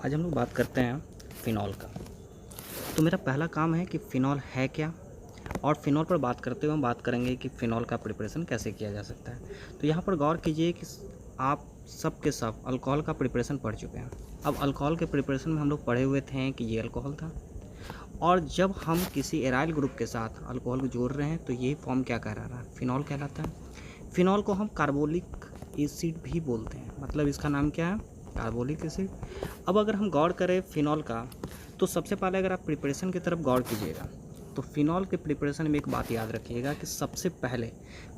आज हम लोग बात करते हैं फ़िनॉल का। तो मेरा पहला काम है कि फ़िनॉल है क्या, और फ़िनॉल पर बात करते हुए हम बात करेंगे कि फ़िनॉल का प्रिपरेशन कैसे किया जा सकता है। तो यहाँ पर गौर कीजिए कि आप सब के सब अल्कोहल का प्रिपरेशन पढ़ चुके हैं। अब अल्कोहल के प्रिपरेशन में हम लोग पढ़े हुए थे कि ये अल्कोहल था, और जब हम किसी एराइल ग्रुप के साथ अल्कोहल को जोड़ रहे हैं तो ये फॉर्म क्या कह रहा है, फ़िनॉल कहलाता है। फ़िनॉल को हम कार्बोलिक एसिड भी बोलते हैं, मतलब इसका नाम क्या है, कार्बोलिक एसिड। अब अगर हम गौर करें फ़िनॉल का, तो सबसे पहले अगर आप प्रिपरेशन की तरफ गौर कीजिएगा तो फ़िनॉल के प्रिपरेशन में एक बात याद रखिएगा कि सबसे पहले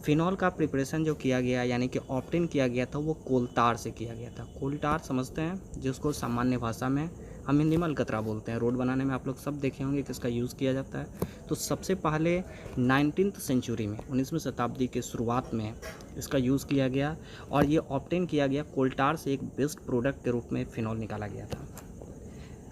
फ़िनॉल का प्रिपरेशन जो किया गया यानी कि ऑप्टेन किया गया था वो कोलतार से किया गया था। कोलतार समझते हैं, जिसको सामान्य भाषा में हम हिंदी में अलकतरा बोलते हैं। रोड बनाने में आप लोग सब देखे होंगे कि इसका यूज़ किया जाता है। तो सबसे पहले 19वीं सेंचुरी में, 19वीं शताब्दी के शुरुआत में इसका यूज़ किया गया, और ये ऑप्टेन किया गया कोलतार से। एक बेस्ट प्रोडक्ट के रूप में फ़िनॉल निकाला गया था।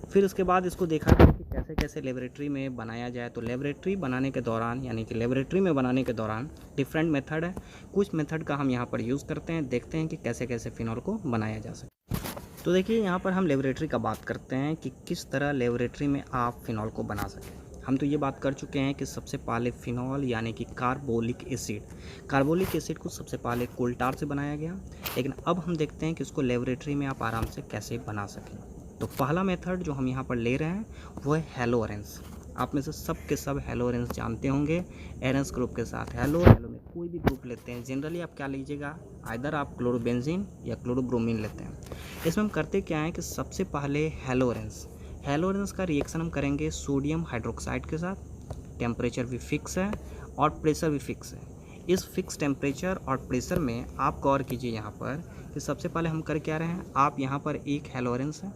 फिर उसके बाद इसको देखा गया कि कैसे कैसे लेबोरेटरी में बनाया जाए। तो लेबोरेटरी बनाने के दौरान यानी कि लेबोरेटरी में बनाने के दौरान डिफरेंट मेथड है। कुछ मेथड का हम यहाँ पर यूज़ करते हैं, देखते हैं कि कैसे कैसे फ़िनॉल को बनाया जा सकता है। तो देखिए यहाँ पर हम लेबोरेटरी का बात करते हैं कि किस तरह लेबोरेटरी में आप फ़िनॉल को बना सकें। हम तो ये बात कर चुके हैं कि सबसे पहले फ़िनॉल यानी कि कार्बोलिक एसिड को सबसे पहले कोलटार से बनाया गया। लेकिन अब हम देखते हैं कि इसको लेबोरेटरी में आप आराम से कैसे बना सकें। तो पहला मेथड जो हम यहाँ पर ले रहे हैं वो है हेलो एरेंस। आप में से सब के सब हेलो एरेंस जानते होंगे। एरेंस ग्रुप के साथ हेलो में कोई भी ग्रुप लेते हैं, जनरली आप क्या लीजिएगा, आइदर आप क्लोरोबेंजीन या क्लोरोब्रोमीन लेते हैं। इसमें हम करते क्या है कि सबसे पहले हेलो एरेंस का रिएक्शन हम करेंगे सोडियम हाइड्रोक्साइड के साथ। टेम्परेचर भी फिक्स है और प्रेशर भी फिक्स है। इस फिक्स टेम्परेचर और प्रेशर में आप गौर कीजिए यहाँ पर कि सबसे पहले हम कर क्या रहे हैं, आप यहाँ पर एक हेलो एरेंस है,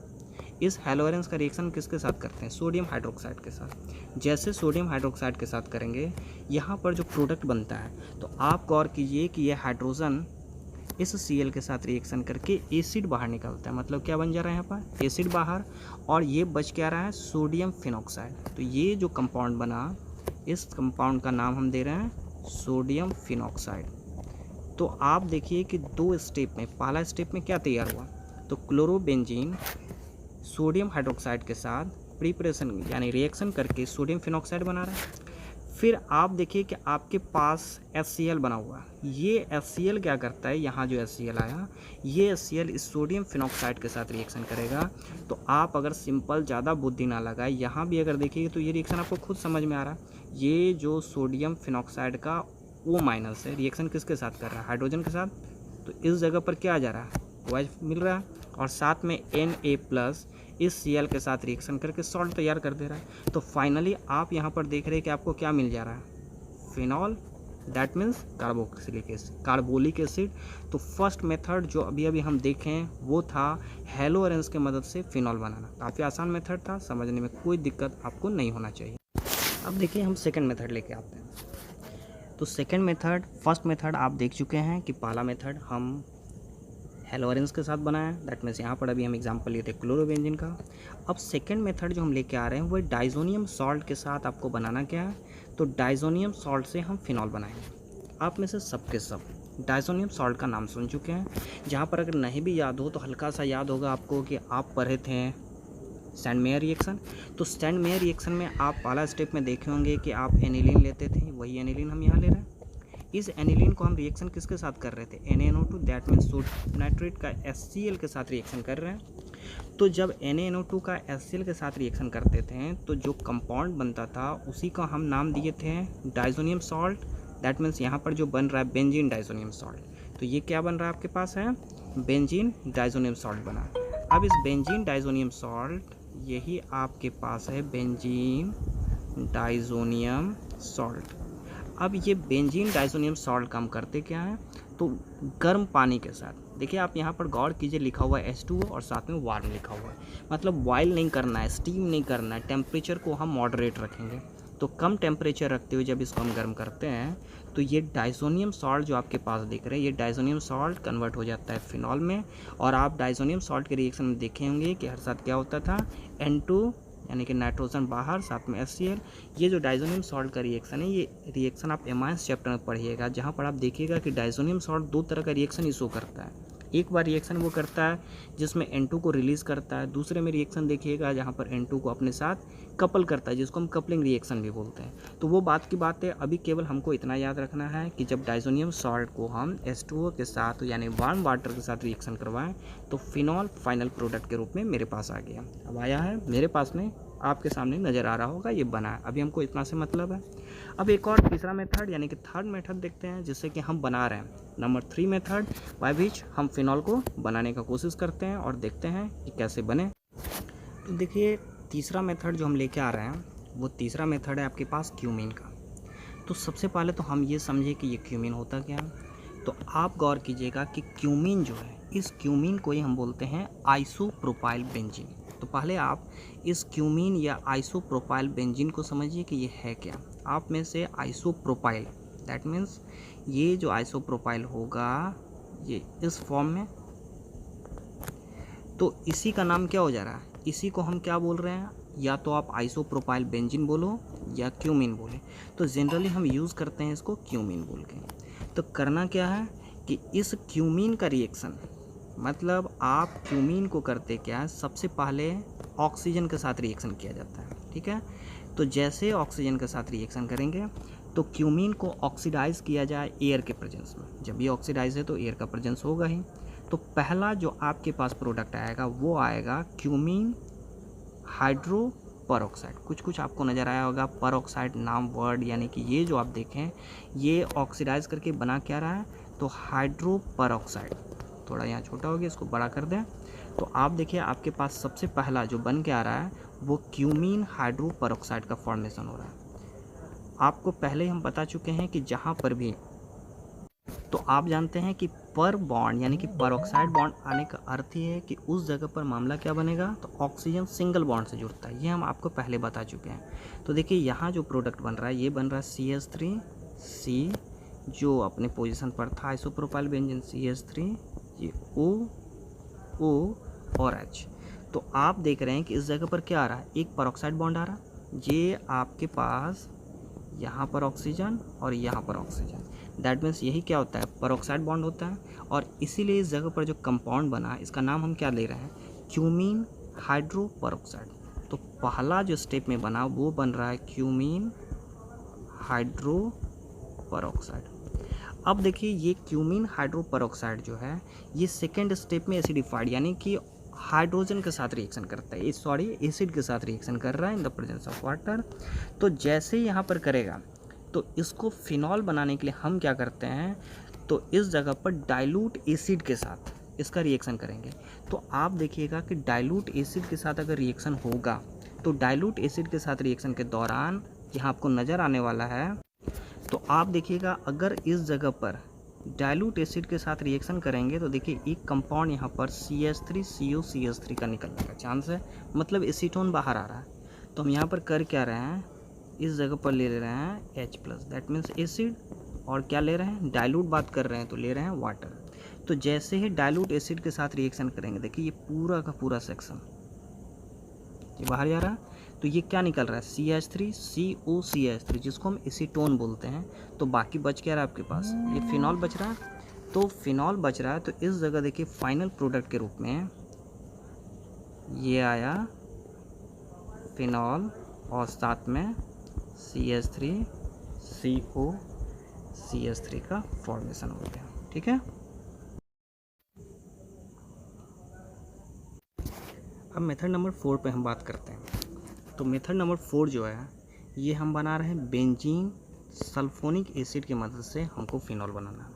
इस हेलो एरेंस का रिएक्शन किसके साथ करते हैं, सोडियम हाइड्रोक्साइड के साथ। जैसे सोडियम हाइड्रोक्साइड के साथ करेंगे, यहाँ पर जो प्रोडक्ट बनता है, तो आप गौर कीजिए कि यह हाइड्रोजन इस Cl के साथ रिएक्शन करके एसिड बाहर निकलता है। मतलब क्या बन जा रहा है यहाँ पर, एसिड बाहर, और ये बच क्या रहा है, सोडियम फिनॉक्साइड। तो ये जो कंपाउंड बना, इस कंपाउंड का नाम हम दे रहे हैं सोडियम फिनॉक्साइड। तो आप देखिए कि दो स्टेप में, पहला स्टेप में क्या तैयार हुआ, तो क्लोरोबेंजीन सोडियम हाइड्रोक्साइड के साथ प्रिपरेशन यानी रिएक्शन करके सोडियम फिनॉक्साइड बना रहा है। फिर आप देखिए कि आपके पास HCl बना हुआ है। ये HCl क्या करता है, यहाँ जो HCl आया, ये HCl इस सोडियम फिनॉक्साइड के साथ रिएक्शन करेगा। तो आप अगर सिंपल ज़्यादा बुद्धि ना लगाए, यहाँ भी अगर देखिए तो ये रिएक्शन आपको खुद समझ में आ रहा है। ये जो सोडियम फिनॉक्साइड का O- है, रिएक्शन किसके साथ कर रहा है, हाइड्रोजन के साथ। तो इस जगह पर क्या आ जा रहा है, OH मिल रहा है, और साथ में Na+ इस Cl के साथ रिएक्शन करके सॉल्ट तैयार कर दे रहा है। तो फाइनली आप यहाँ पर देख रहे हैं कि आपको क्या मिल जा रहा है, phenol, that means carbolic acid. तो फर्स्ट मेथड जो अभी हम देखें वो था हेलो एरेंस की मदद से फिनॉल बनाना। काफ़ी आसान मेथड था, समझने में कोई दिक्कत आपको नहीं होना चाहिए। अब देखिए हम सेकेंड मेथड लेके आते हैं। तो सेकेंड मेथड, फर्स्ट मेथड आप देख चुके हैं कि पहला मेथड हम हेलो एरेंस के साथ बनाया, दैट मीन्स यहाँ पर अभी हम एग्जांपल लिए थे क्लोरोबेंजीन का। अब सेकेंड मेथड जो हम लेके आ रहे हैं वो डाइजोनियम सॉल्ट के साथ आपको बनाना क्या है, तो डाइजोनियम सॉल्ट से हम फिनॉल बनाएंगे। आप में से सब के सब डाइजोनियम सॉल्ट का नाम सुन चुके हैं। जहाँ पर अगर नहीं भी याद हो तो हल्का सा याद होगा आपको कि आप पढ़े थे स्टैंडमेयर रिएक्शन। तो स्टैंडमेयर रिएक्शन में आप पहला स्टेप में देखे होंगे कि आप एनिलीन लेते थे, वही एनिलीन हम यहाँ ले रहे हैं। इस एनिलीन को हम रिएक्शन किसके साथ कर रहे थे, NaNO2, that means sodium nitrate का HCl के साथ रिएक्शन कर रहे हैं। तो जब NaNO2 का HCl के साथ रिएक्शन करते थे तो जो कंपाउंड बनता था उसी का हम नाम दिए थे डाइजोनियम सॉल्ट। दैट मीन्स यहाँ पर जो बन रहा है बेंजीन डाइजोनियम सॉल्ट। तो ये क्या बन रहा है आपके पास है, बेंजीन डाइजोनियम सॉल्ट बना। अब इस बेंजीन डाइजोनियम सॉल्ट, यही आपके पास है बेंजीन डाइजोनियम सॉल्ट। अब ये बेंजीन डाइजोनियम सॉल्ट काम करते क्या है, तो गर्म पानी के साथ, देखिए आप यहाँ पर गौर कीजिए, लिखा हुआ है H2O और साथ में वार्म लिखा हुआ है। मतलब बॉयल नहीं करना है, स्टीम नहीं करना है, टेम्परेचर को हम मॉडरेट रखेंगे। तो कम टेम्परेचर रखते हुए जब इसको हम गर्म करते हैं तो ये डाइजोनियम सॉल्ट जो आपके पास दिख रहे हैं, ये डाइजोनियम सॉल्ट कन्वर्ट हो जाता है फिनॉल में। और आप डाइजोनियम सॉल्ट के रिएक्शन में देखे होंगे कि हर साथ क्या होता था, N2 यानी कि नाइट्रोजन बाहर, साथ में HCl। ये जो डाइजोनियम सॉल्ट का रिएक्शन है, ये रिएक्शन आप एमाइंस चैप्टर में पढ़िएगा, जहाँ पर आप देखिएगा कि डाइजोनियम सॉल्ट दो तरह का रिएक्शन ही शो करता है। एक बार रिएक्शन वो करता है जिसमें N2 को रिलीज़ करता है, दूसरे में रिएक्शन देखिएगा जहाँ पर N2 को अपने साथ कपल करता है, जिसको हम कपलिंग रिएक्शन भी बोलते हैं। तो वो बात की बात है, अभी केवल हमको इतना याद रखना है कि जब डाइज़ोनियम सॉल्ट को हम H2O के साथ यानी वार्म वाटर के साथ रिएक्शन करवाएं तो फिनॉल फाइनल प्रोडक्ट के रूप में मेरे पास आ गया। अब आया है मेरे पास में, आपके सामने नज़र आ रहा होगा, ये बना है। अभी हमको इतना से मतलब है। अब एक और तीसरा मेथड यानी कि थर्ड मेथड देखते हैं जिससे कि हम बना रहे हैं, नंबर 3 मेथड बाय विच हम फिनॉल को बनाने का कोशिश करते हैं और देखते हैं कि कैसे बने। तो देखिए तीसरा मेथड जो हम लेके आ रहे हैं वो तीसरा मेथड है आपके पास क्यूमीन का। तो सबसे पहले तो हम ये समझे कि ये क्यूमीन होता क्या है। तो आप गौर कीजिएगा कि क्यूमीन जो है, इस क्यूमीन को ही हम बोलते हैं आइसोप्रोपाइल बेंजीन। तो पहले आप इस क्यूमीन या आइसोप्रोपाइल बेंजीन को समझिए कि ये है क्या। आप में से आइसोप्रोपाइल, दैट मीन्स ये जो आइसोप्रोपाइल होगा ये इस फॉर्म में, तो इसी का नाम क्या हो जा रहा है, इसी को हम क्या बोल रहे हैं, या तो आप आइसोप्रोपाइल बेंजीन बोलो या क्यूमीन बोले। तो जनरली हम यूज़ करते हैं इसको क्यूमीन बोल के। तो करना क्या है कि इस क्यूमीन का रिएक्शन, मतलब आप क्यूमीन को करते क्या है, सबसे पहले ऑक्सीजन के साथ रिएक्शन किया जाता है, ठीक है। तो जैसे ऑक्सीजन के साथ रिएक्शन करेंगे तो क्यूमीन को ऑक्सीडाइज किया जाए एयर के प्रेजेंस में। जब ये ऑक्सीडाइज है तो एयर का प्रेजेंस होगा ही। तो पहला जो आपके पास प्रोडक्ट आएगा वो आएगा क्यूमीन हाइड्रो परऑक्साइड। कुछ आपको नज़र आया होगा परऑक्साइड नाम वर्ड, यानी कि ये जो आप देखें ये ऑक्सीडाइज करके बना क्या रहा है, तो हाइड्रो परऑक्साइड। थोड़ा यहाँ छोटा हो गया, इसको बड़ा कर दें। तो आप देखिए आपके पास सबसे पहला जो बन के आ रहा है वो क्यूमीन हाइड्रो परऑक्साइड का फॉर्मेशन हो रहा है। आपको पहले ही हम बता चुके हैं कि जहाँ पर भी, तो आप जानते हैं कि पर बॉन्ड यानी कि परऑक्साइड बॉन्ड आने का अर्थ ये है कि उस जगह पर मामला क्या बनेगा, तो ऑक्सीजन सिंगल बॉन्ड से जुड़ता है। ये हम आपको पहले बता चुके हैं। तो देखिए यहाँ जो प्रोडक्ट बन रहा है ये बन रहा है CH3C, जो अपने पोजीशन पर था आइसोप्रोपाइल बेंजीन CH3, ये O और H। तो आप देख रहे हैं कि इस जगह पर क्या आ रहा है, एक परऑक्साइड बॉन्ड आ रहा है। ये आपके पास यहाँ पर ऑक्सीजन और यहाँ पर ऑक्सीजन, दैट मीन्स यही क्या होता है, परऑक्साइड बॉन्ड होता है। और इसीलिए इस जगह पर जो कंपाउंड बना है इसका नाम हम क्या ले रहे हैं, क्यूमीन हाइड्रो परऑक्साइड। तो पहला जो स्टेप में बना वो बन रहा है क्यूमीन हाइड्रो परऑक्साइड। अब देखिए ये क्यूमीन हाइड्रो परऑक्साइड जो है ये सेकेंड स्टेप में एसिडिफाइड यानी कि हाइड्रोजन के साथ रिएक्शन करता है, एसिड के साथ रिएक्शन कर रहा है in the presence of water. तो जैसे ही यहाँ पर करेगा तो इसको फिनॉल बनाने के लिए हम क्या करते हैं, तो इस जगह पर डाइल्यूट एसिड के साथ इसका रिएक्शन करेंगे। तो आप देखिएगा कि डाइल्यूट एसिड के साथ अगर रिएक्शन होगा तो डाइल्यूट एसिड के साथ रिएक्शन के दौरान यहाँ आपको नज़र आने वाला है, तो आप देखिएगा अगर इस जगह पर डाइल्यूट एसिड के साथ रिएक्शन करेंगे तो देखिए एक कंपाउंड यहाँ पर CH3COCH3 का निकलने का चांस है, मतलब एसीटोन बाहर आ रहा है। तो हम यहाँ पर कर क्या रहे हैं, इस जगह पर ले रहे हैं H+, दैट मीन्स एसिड, और क्या ले रहे हैं, डाइल्यूट बात कर रहे हैं तो ले रहे हैं वाटर। तो जैसे ही डाइल्यूट एसिड के साथ रिएक्शन करेंगे देखिए ये पूरा का पूरा सेक्शन ये बाहर जा रहा है। तो ये क्या निकल रहा है, CH3COCH3, जिसको हम एसीटोन बोलते हैं। तो बाकी बच क्या रहा है आपके पास, ये फिनॉल बच रहा है। तो फिनॉल बच रहा है तो इस जगह देखिए फाइनल प्रोडक्ट के रूप में ये आया फिनॉल और साथ में CH3COCH3 का फॉर्मेशन हो गया, ठीक है। अब मेथड नंबर 4 पे हम बात करते हैं। तो मेथड नंबर 4 जो है ये हम बना रहे हैं बेंजीन सल्फोनिक एसिड की मदद से हमको फिनॉल बनाना है।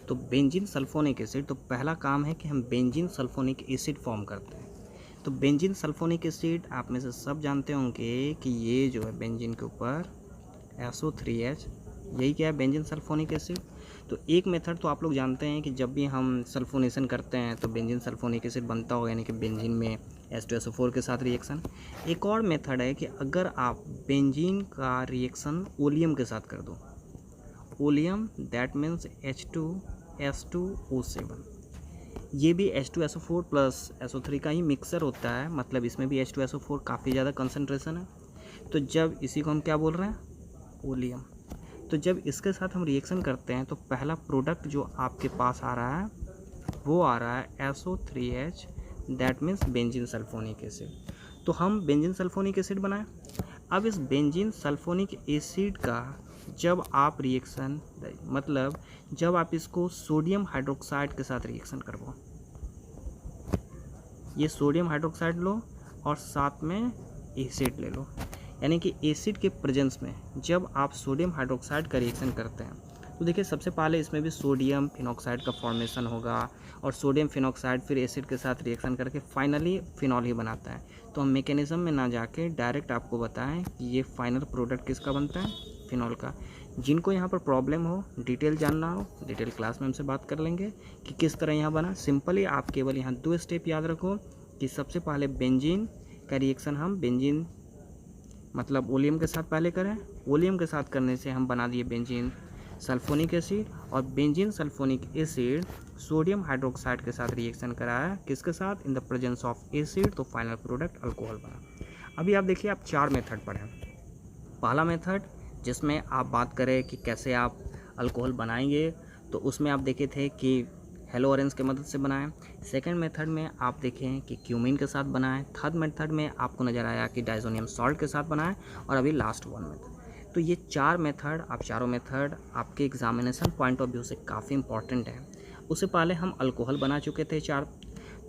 तो बेंजीन सल्फोनिक एसिड, तो पहला काम है कि हम बेंजीन सल्फोनिक एसिड फॉर्म करते हैं। तो बेंजीन सल्फोनिक एसिड आप में से सब जानते होंगे कि ये जो है बेंजीन के ऊपर SO3H, यही क्या है, बेंजीन सल्फोनिक एसिड। तो एक मेथड तो आप लोग जानते हैं कि जब भी हम सल्फोनेशन करते हैं तो बेंजीन सल्फोनिक एसिड बनता हो, यानी कि बेंजीन में H2SO4 के साथ रिएक्शन। एक और मेथड है कि अगर आप बेंजीन का रिएक्शन ओलियम के साथ कर दो, ओलियम दैट मीन्स H2S2O7, ये भी H2SO4 प्लस SO3 का ही मिक्सर होता है, मतलब इसमें भी H2SO4 काफ़ी ज़्यादा कंसनट्रेशन है। तो जब इसी को हम क्या बोल रहे हैं, ओलियम। तो जब इसके साथ हम रिएक्शन करते हैं तो पहला प्रोडक्ट जो आपके पास आ रहा है वो आ रहा है SO3H, that means benzene sulphonic acid. तो हम बेंजीन सल्फोनिक एसिड बनाएं। अब इस बेंजीन सल्फोनिक एसिड का जब आप रिएक्शन, मतलब जब आप इसको सोडियम हाइड्रोक्साइड के साथ रिएक्शन करवाओ, ये सोडियम हाइड्रोक्साइड लो और साथ में एसिड ले लो, यानी कि एसिड के प्रेजेंस में जब आप सोडियम हाइड्रोक्साइड का रिएक्शन करते हैं तो देखिए सबसे पहले इसमें भी सोडियम फिनॉक्साइड का फॉर्मेशन होगा और सोडियम फिनॉक्साइड फिर एसिड के साथ रिएक्शन करके फाइनली फिनॉल ही बनाता है। तो हम मैकेनिज्म में ना जाके डायरेक्ट आपको बताएं कि ये फाइनल प्रोडक्ट किसका बनता है, फिनॉल का। जिनको यहाँ पर प्रॉब्लम हो, डिटेल जानना हो, डिटेल क्लास में हमसे बात कर लेंगे कि किस तरह यहाँ बना। सिंपली आप केवल यहाँ 2 स्टेप याद रखो कि सबसे पहले बेंजीन का रिएक्शन हम बेंजीन मतलब ओलियम के साथ पहले करें, ओलियम के साथ करने से हम बना दिए बेंजीन सल्फोनिक एसिड, और benzene sulphonic acid sodium hydroxide के साथ रिएक्शन कराया, किसके साथ, in the presence of acid, तो फाइनल प्रोडक्ट अल्कोहल बना। अभी आप देखिए आप 4 मेथड पढ़ें। पहला मेथड जिसमें आप बात करें कि कैसे आप अल्कोहल बनाएंगे, तो उसमें आप देखे थे कि हेलो ऑरेंज के मदद से बनाएं। सेकंड मेथड में आप देखें कि क्यूमिन के साथ बनाएं। थर्ड मेथड में आपको नज़र आया कि डाइजोनियम सॉल्ट के साथ बनाएं, और अभी लास्ट वन मेथड। तो ये 4 मेथड, आप चारों मेथड आपके एग्जामिनेशन पॉइंट ऑफ व्यू से काफ़ी इंपॉर्टेंट है। उससे पहले हम अल्कोहल बना चुके थे 4,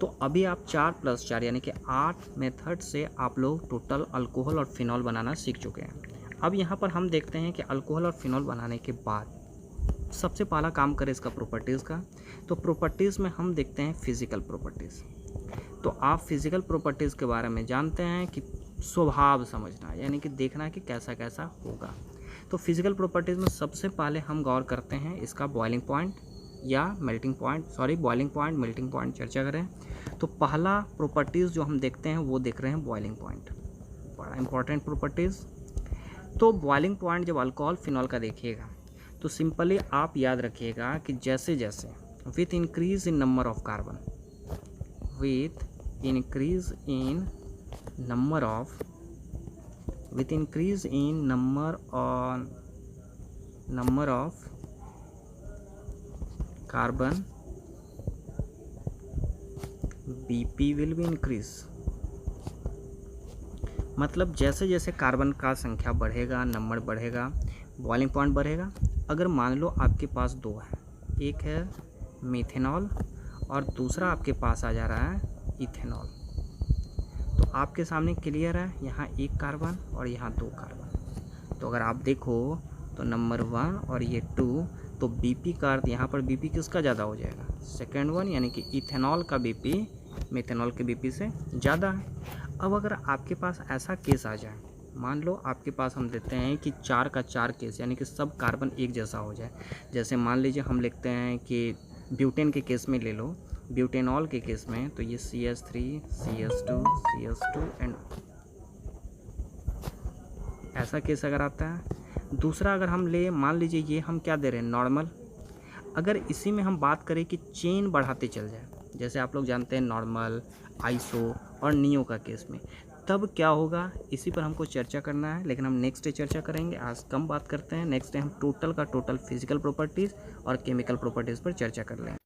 तो अभी आप 4 + 4 यानी कि 8 मेथड से आप लोग टोटल अल्कोहल और फिनॉल बनाना सीख चुके हैं। अब यहाँ पर हम देखते हैं कि अल्कोहल और फिनॉल बनाने के बाद सबसे पहला काम करें इसका प्रॉपर्टीज़ का। तो प्रॉपर्टीज़ में हम देखते हैं फिज़िकल प्रॉपर्टीज़। तो आप फिज़िकल प्रॉपर्टीज़ के बारे में जानते हैं कि स्वभाव समझना, यानी कि देखना कि कैसा कैसा होगा। तो फिज़िकल प्रॉपर्टीज़ में सबसे पहले हम गौर करते हैं इसका बॉइलिंग पॉइंट या melting point, boiling point melting point चर्चा करें। तो पहला प्रॉपर्टीज़ जो हम देखते हैं वो देख रहे हैं बॉइलिंग पॉइंट, बड़ा इंपॉर्टेंट प्रॉपर्टीज़। तो बॉइलिंग पॉइंट जब अल्कोहल फिनॉल का देखिएगा तो सिंपली आप याद रखिएगा कि जैसे जैसे with increase in number of carbon, with increase in number of carbon, BP will be increase. मतलब जैसे जैसे कार्बन का संख्या बढ़ेगा, नंबर बढ़ेगा, बॉइलिंग पॉइंट बढ़ेगा। अगर मान लो आपके पास 2 है, एक है मीथेनॉल और दूसरा आपके पास आ जा रहा है इथेनॉल, तो आपके सामने क्लियर है, यहाँ 1 कार्बन और यहाँ 2 कार्बन। तो अगर आप देखो तो नंबर 1 और ये 2, तो BP का अर्थ यहाँ पर BP किसका ज़्यादा हो जाएगा, सेकेंड वन, यानी कि इथेनॉल का BP मीथेनॉल के BP से ज़्यादा है। अब अगर आपके पास ऐसा केस आ जाए, मान लो आपके पास हम देते हैं कि 4 का 4 केस, यानी कि सब कार्बन एक जैसा हो जाए। जैसे मान लीजिए हम लिखते हैं कि ब्यूटेन के केस में ले लो, ब्यूटेनॉल के केस में तो ये CH3 CH2 एंड ऐसा केस अगर आता है। दूसरा अगर हम ले, मान लीजिए ये हम क्या दे रहे हैं, नॉर्मल। अगर इसी में हम बात करें कि चेन बढ़ाते चल जाए, जैसे आप लोग जानते हैं नॉर्मल, आइसो और नियो का केस में, तब क्या होगा, इसी पर हमको चर्चा करना है, लेकिन हम नेक्स्ट डे चर्चा करेंगे। आज कम बात करते हैं, नेक्स्ट डे हम टोटल का टोटल फिजिकल प्रॉपर्टीज़ और केमिकल प्रॉपर्टीज़ पर चर्चा कर लेंगे।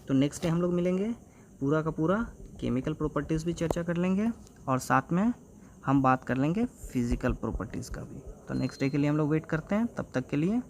तो नेक्स्ट डे हम लोग मिलेंगे, पूरा का पूरा केमिकल प्रॉपर्टीज़ भी चर्चा कर लेंगे और साथ में हम बात कर लेंगे फिजिकल प्रॉपर्टीज़ का भी। तो नेक्स्ट डे के लिए हम लोग वेट करते हैं, तब तक के लिए